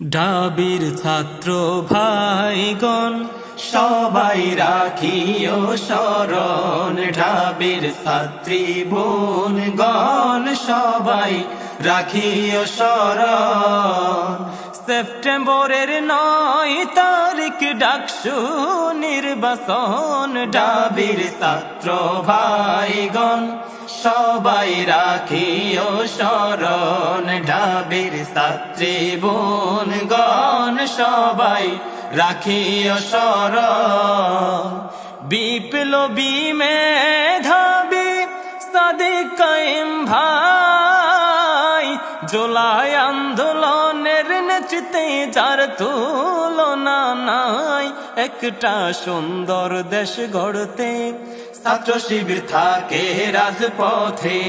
ঢাবির ছাত্র ভাইগণ সবাই রাখিও শরণ, ঢাবির ছাত্রী বোনগণ সবাই রাখিও শরণ। সেপ্টেম্বরের 9 তারিখ ডাকসু নির্বাচন, ঢাবির ছাত্র ভাইগণ সবাই রাখিও শরণ, ঢাবির ছাত্রী বোনগণ সবাই রাখিও শরণ। বিপ্লবী মেধাবী সাদিক কায়েম ভাই, জুলাই আন্দোলনের নেতৃত্বে যার তুলনা নাই, একটা সুন্দর দেশ গড়তে ছাত্র শিবির থাকে রাজপথে,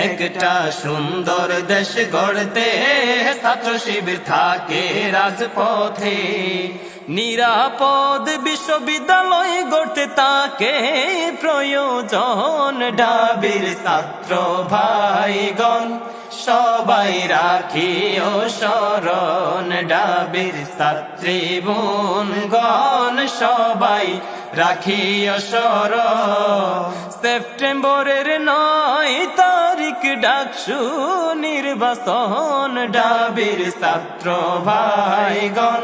একটা সুন্দর দেশ গড়তে ছাত্র শিবির থাকে রাজপথে। নিরাপদ বিশ্ববিদ্যালয় গড়তে তাকে প্রয়োজন, ঢাবির ছাত্র ভাইগণ সবাই রাখিও শরণ, ঢাবির ছাত্রী বোনগণ সবাই রাখিও শরণ। সেপ্টেম্বরের 9 তারিখ ডাকসু নির্বাচন, ঢাবির ছাত্র ভাইগণ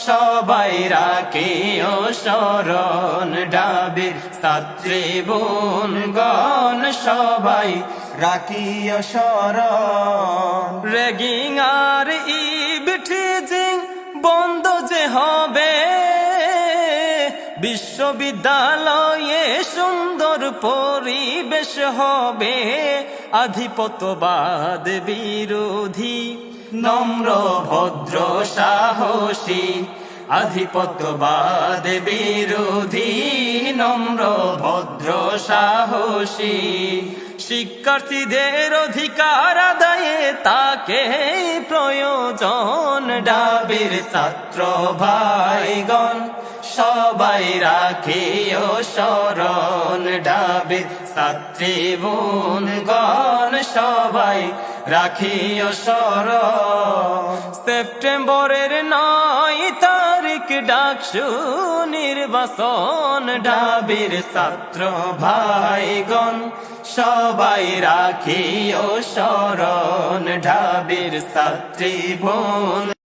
সবাই রাখিও শরণ, ঢাবির ছাত্রী বোনগণ সবাই রাখিও শরণ। র্যাগিং আর ইভটিজিং বন্ধ যে হবে, বিশ্ববিদ্যালয়ে সুন্দর পরিবেশ হবে, আধিপত্যবাদ বিরোধী নম্র ভদ্র সাহসী, আধিপত্যবাদ বিরোধী নম্র ভদ্র সাহসী। শিক্ষার্থীদের অধিকার আদায়ে তাকে প্রয়োজন, ঢাবির ছাত্র ভাইগণ সবাই রাখিও শরণ, ঢাবির ছাত্রী বোনগণ সবাই রাখিও শরণ। সেপ্টেম্বরের 9 তারিখ ডাকসু নির্বাচন, ঢাবির ছাত্র ভাইগণ সবাই রাখিও শরণ, ঢাবির ছাত্রী বোন